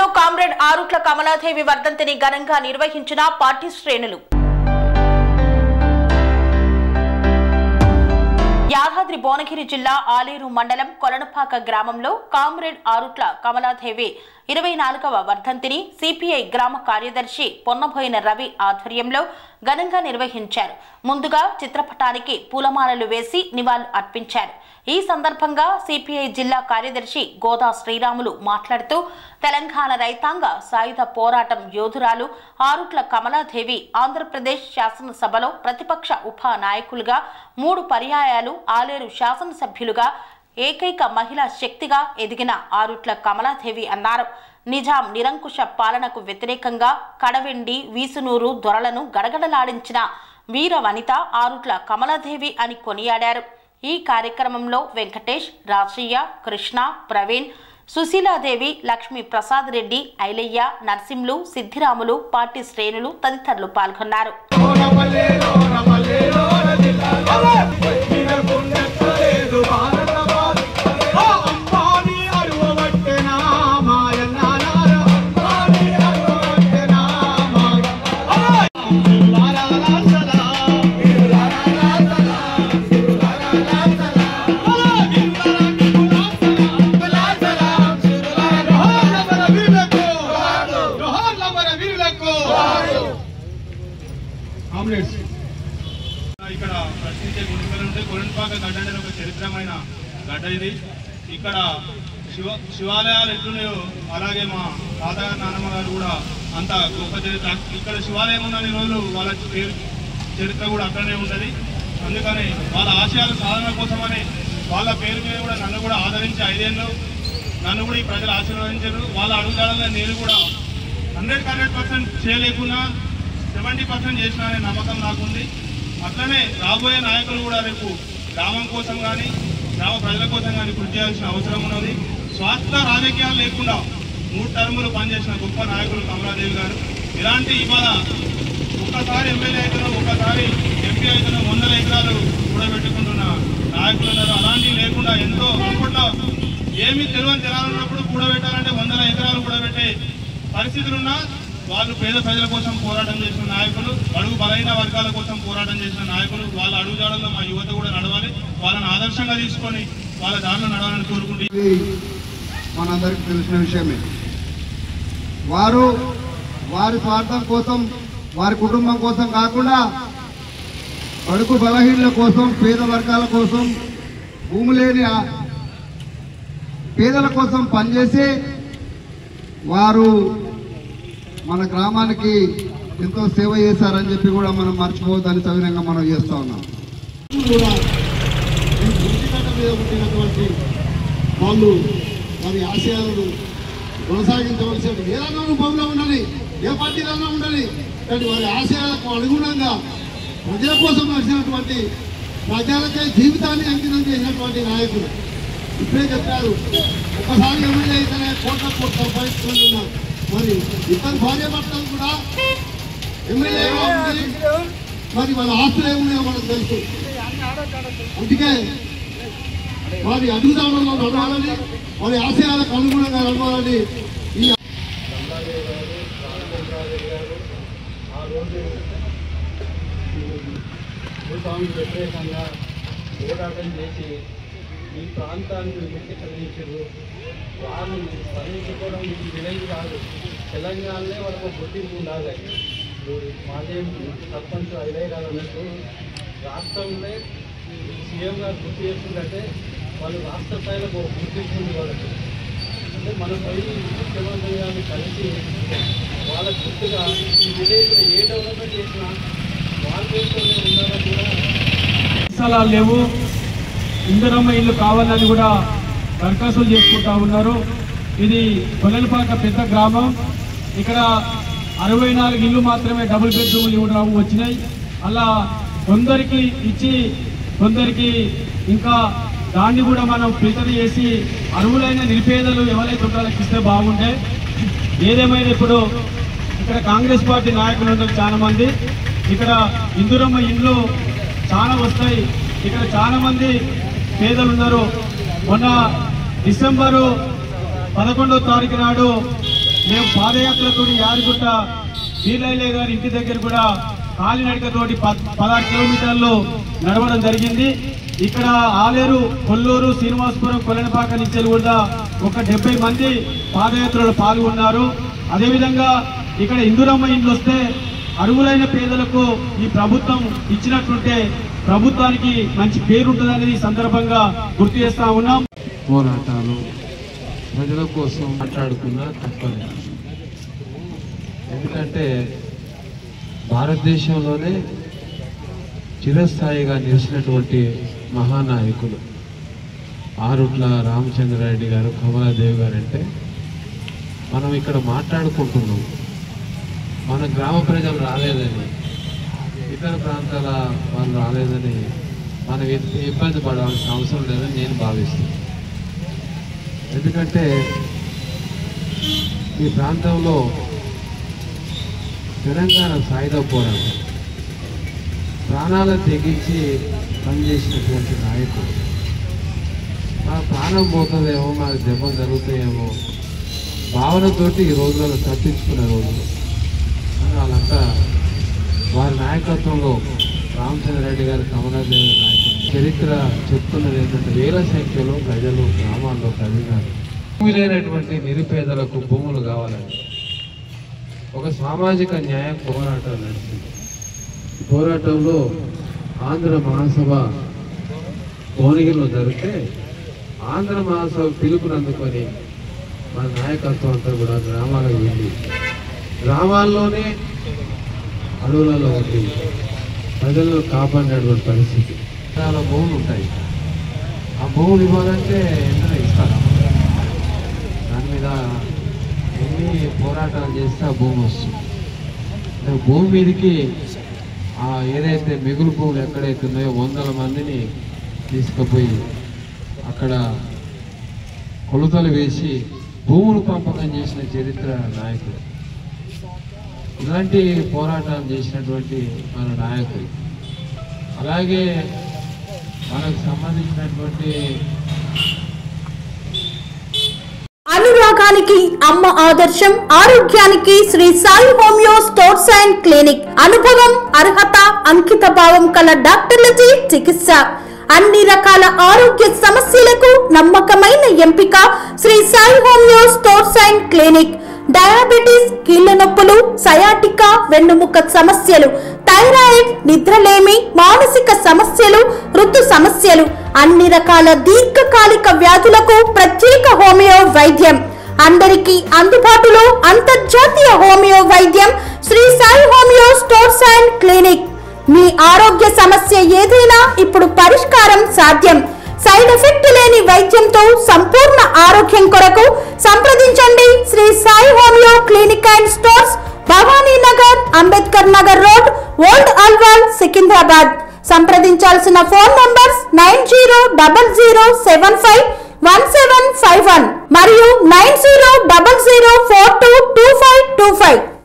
పట్టణంలో కామ్రేడ్ ఆరుట్ల కమలాదేవి వర్ధంతిని ఘనంగా నిర్వహించిన పార్టీ శ్రేణులు. యాదాద్రి భువనగిరి జిల్లా ఆలేరు మండలం కొలనపాక గ్రామంలో కామ్రేడ్ ఆరుట్ల కమలాదేవి 24వ వర్ధంతిని సిపిఐ గ్రామ కార్యదర్శి పొన్నబోయిన రవి ఆధ్వర్యంలో ఘనంగా నిర్వహించారు. ముందుగా చిత్రపటానికి పూలమాలలు వేసి నివాళులు అర్పించారు. ఈ సందర్భంగా సిపిఐ జిల్లా కార్యదర్శి గోదా శ్రీరాములు మాట్లాడుతూ తెలంగాణ రైతాంగ సాయుధ పోరాటం యోధురాలు ఆరుట్ల కమలాదేవి ఆంధ్రప్రదేశ్ శాసనసభలో ప్రతిపక్ష ఉప నాయకులుగా 3 పర్యాయాలు ఆలేరు శాసనసభ్యులుగా ఏకైక మహిళా శక్తిగా ఎదిగిన ఆరుట్ల కమలాదేవి అన్నారు. నిజాం నిరంకుశ పాలనకు వ్యతిరేకంగా కడవెండి వీసునూరు దొరలను గడగడలాడించిన వీర వనిత ఆరుట్ల కమలాదేవి అని కొనియాడారు. ఈ కార్యక్రమంలో వెంకటేష్, రాజయ్య, కృష్ణ, ప్రవీణ్, సుశీలాదేవి, లక్ష్మీ ప్రసాద్ రెడ్డి, ఐలయ్య, నర్సింలు, సిద్ధిరాములు, పార్టీ శ్రేణులు తదితరులు పాల్గొన్నారు. ఇక్కడ ప్రశ్నించే గుండెలు ఉంటే కొలనపాక గడ్డ అనేది ఒక చరిత్రమైన గడ్డ. ఇది ఇక్కడ శివాలయాలు ఎట్లున్నాయో అలాగే మా తాతగారు నాన్నమ్మ గారు కూడా అంత గొప్ప చరిత్ర. ఇక్కడ శివాలయం ఉన్న రోజులు వాళ్ళ చరిత్ర కూడా అక్కడనే ఉంటుంది. అందుకని వాళ్ళ ఆశయాల సాధన కోసమని వాళ్ళ పేరు మీద కూడా నన్ను కూడా ఆదరించి 5 ఏళ్ళు నన్ను కూడా ఈ ప్రజలు ఆశీర్వదించారు. వాళ్ళ అడుగుదాడగా నేను కూడా 100% చేయలేకున్నా 70% చేసిన అనే నమ్మకం నాకుంది. అట్లనే రాబోయే నాయకులు కూడా రేపు గ్రామం కోసం కానీ గ్రామ ప్రజల కోసం కానీ కృషి చేయాల్సిన అవసరం ఉన్నది. స్వార్థ రాజకీయాలు లేకుండా 3 టర్ములు పనిచేసిన గొప్ప నాయకులు కమలాదేవి గారు. ఇలాంటి ఇవాళ ఒక్కసారి ఎమ్మెల్యే అయితేనో ఒక్కసారి ఎంపీ అయితేనో 100 ఎకరాలు కూడబెట్టుకుంటున్న నాయకులు ఉన్నారు. అలాంటివి లేకుండా ఎంతో అప్పట్లో ఏమీ తెలియని జనాలున్నప్పుడు కూడబెట్టాలంటే 100 ఎకరాలు కూడబెట్టే పరిస్థితులున్నా వాళ్ళు పేద ప్రజల కోసం పోరాటం చేసిన నాయకులు, అడుగు బలైన వర్గాల కోసం పోరాటం చేసిన నాయకులు. వాళ్ళ అడుగుజాడల్లో మా యువత కూడా నడవాలి. వాళ్ళని ఆదర్శంగా తీసుకొని వాళ్ళ దారిలో నడవాలని కోరుకుంటే మనందరికీ తెలిసిన విషయమే. వారి స్వార్థం కోసం, వారి కుటుంబం కోసం కాకుండా అడుగు బలహీనల కోసం, పేద వర్గాల కోసం, భూమి లేని పేదల కోసం పనిచేసి వారు మన గ్రామానికి ఎంతో సేవ చేశారని చెప్పి కూడా మనం మర్చిపోవద్దని సవినంగా మనం చేస్తూ ఉన్నాం. కూడా పుట్టినటువంటి వాళ్ళు వారి ఆశయాలను కొనసాగించవలసిన ఏ రంగంలో ఉండాలి, ఏ పార్టీలలో ఉండాలి, కానీ వారి ఆశయాలకు అనుగుణంగా ప్రజల కోసం నడిచినటువంటి ప్రజలకే జీవితాన్ని అంకితం చేసినటువంటి నాయకులు. ఇప్పుడే చెప్పారు, ఒకసారి ఎమ్మెల్యే అయితేనే కోట్ల సంపాదించుకుంటున్నారు. మరి ఇద్దరు భార్య భర్తలు కూడా ఎమ్మెల్యేగా ఉంది. మరి వాళ్ళ ఆస్తులు ఏమున్నాయో మనకు తెలుసు. అందుకే వారి అడుగుదాడుల్లో నడవాలని, వారి ఆశయాలకు అనుగుణంగా నడవాలని ఈ ఆ రోజు భూస్వామికి వ్యతిరేకంగా పోరాటం చేసి ఈ ప్రాంతాన్ని విముక్తి కలిగించారు. వాళ్ళు స్మరించుకోవడం మీకు విలేజ్ కాదు, తెలంగాణలో వాళ్ళకు గుర్తింపు ఉండాలి. మాదేం సర్పంచ్ ఐలయ్య గారు అన్నట్టు రాష్ట్రంలో సీఎం గారు గుర్తు చేస్తుందంటే వాళ్ళు రాష్ట్ర స్థాయిలో గుర్తింపు ఉంది వాళ్ళకి. అంటే మనం పోయి ముఖ్యమంత్రి గారిని కలిసి వాళ్ళ గుర్తుగా ఈ విలేజ్లో ఏ డెవలప్మెంట్ చేసినా వాళ్ళ దేశంలో ఉండాలని కూడా స్థలాలు లేవు, ఇందిరమ్మ ఇల్లు కావాలని కూడా దరఖాస్తులు చేసుకుంటా ఉన్నారు. ఇది కొలనపాక పెద్ద గ్రామం. ఇక్కడ 64 ఇల్లు మాత్రమే డబుల్ బెడ్రూమ్లు ఇవ్వడం వచ్చినాయి. అలా కొందరికి ఇచ్చి కొందరికి ఇంకా దాన్ని కూడా మనం ఫిల్టర్ చేసి అర్హులైన నిరుపేదలు ఎవరైతే ఉంటారో ఇస్తే బాగుంటే. ఏదేమైనా ఇప్పుడు ఇక్కడ కాంగ్రెస్ పార్టీ నాయకులు ఉన్నారు చాలా మంది. ఇక్కడ ఇందిరమ్మ ఇండ్లు చాలా వస్తాయి. ఇక్కడ చాలా మంది పేదలు ఉన్నారు. మొన్న డిసెంబరు 11వ తారీఖు నాడు మేము పాదయాత్రతో యాదగిరిగుట్ట వీలైలే గారి ఇంటి దగ్గర కూడా కాలినడకతోటి 16 కిలోమీటర్లు నడవడం జరిగింది. ఇక్కడ ఆలేరు, కొల్లూరు, శ్రీనివాసపురం, కొలెనపాక నుంచి కూడా ఒక 70 మంది పాదయాత్రలో పాల్గొన్నారు. అదేవిధంగా ఇక్కడ ఇందురమ్మ ఇండ్లు వస్తే అర్హులైన పేదలకు ఈ ప్రభుత్వం ఇచ్చినట్టుంటే ప్రభుత్వానికి మంచి పేరు ఉంటుందనేది ఈ సందర్భంగా గుర్తు చేస్తా ఉన్నాం. పోరాటాలు ప్రజల కోసం మాట్లాడుకున్నా తప్పలేదు. ఎందుకంటే భారతదేశంలోనే చిరస్థాయిగా నిలిచినటువంటి మహానాయకులు ఆరుట్ల రామచంద్రారెడ్డి గారు, కమలాదేవి గారు అంటే మనం ఇక్కడ మాట్లాడుకుంటున్నాం. మన గ్రామ ప్రజలు రాలేదని, ఇతర ప్రాంతాల వాళ్ళు రాలేదని మనం ఇబ్బంది పడాల్సిన అవసరం లేదని నేను భావిస్తున్నాను. ఎందుకంటే ఈ ప్రాంతంలో తెలంగాణ సాయుధ పోరాటం ప్రాణాలను తెగించి పనిచేసినటువంటి నాయకుడు. మా ప్రాణం పోతుందేమో, మాకు దెబ్బలు జరుగుతాయేమో భావనతోటి ఈ రోజులలో తప్పించుకునే రోజులు వాళ్ళంతా వారి నాయకత్వంలో రామచంద్రారెడ్డి గారి, కమలాదేవి నాయకత్వం చరిత్ర చెప్తున్నది ఏంటంటే వేల సంఖ్యలో ప్రజలు గ్రామాల్లో కదిలినారు. భూమి లేనటువంటి నిరుపేదలకు భూములు కావాలని ఒక సామాజిక న్యాయ పోరాటం నడిచింది. పోరాటంలో ఆంధ్ర మహాసభ భువనగిరిలో జరిగితే ఆంధ్ర మహాసభ పిలుపుని అందుకొని మన నాయకత్వం అంతా కూడా గ్రామాలకు వెళ్ళి గ్రామాల్లోనే అడవులలో ఉండి ప్రజలను కాపాడినటువంటి పరిస్థితి. చాలా భూములు ఉంటాయి. ఆ భూములు ఇవ్వాలంటే ఎంత ఇస్తారు? దాని మీద ఎన్ని పోరాటాలు చేస్తే ఆ భూమి వస్తుంది. భూమి మీదకి ఏదైతే మిగులు భూములు ఎక్కడైతే ఉన్నాయో 100 మందిని తీసుకుపోయి అక్కడ కొలతలు వేసి భూములు పంపకం చేసిన చరిత్ర నాయకుడు. ఇలాంటి పోరాటాలు చేసినటువంటి మన నాయకులు. అలాగే మనకు సంబంధించినటువంటి అనురాగానికి అమ్మ ఆదర్శం, ఆరోగ్యానికి Sri Sai homeo stores and clinic. అనుభవం, అర్హత, అంకిత భావం కల డాక్టర్లచే చికిత్స. అన్ని రకాల ఆరోగ్య సమస్యలకు నమ్మకమైన ఎంపిక Sri Sai homeo stores and clinic. Diabetes, కీళ్ల నొప్పులు, సయాటికా, వెన్నుముక సమస్యలు, థైరాయిడ్, నిద్రలేమి, మానసిక సమస్యలు, ఋతు సమస్యలు, అన్ని రకాల దీర్ఘకాలిక వ్యాధులకు ప్రత్యేక హోమియో వైద్యం. అందరికీ అందుబాటులో అంతర్జాతీయ హోమియో వైద్యం Shri Sai homeo stores and clinic. మీ ఆరోగ్య సమస్య ఏదైనా ఇప్పుడు పరిష్కారం సాధ్యం. సైడ్ ఎఫెక్ట్ లేని వైద్యంతో సంపూర్ణ ఆరోగ్యం కొరకు సంప్రదించండి Shri Sai homeo clinic and stores, Bhavani Nagar, Ambedkar Nagar road, old Alwal, Secunderabad. సంప్రదించాల్సిన ఫోన్ నంబర్స్ 9000751751 మరియు 9000422525.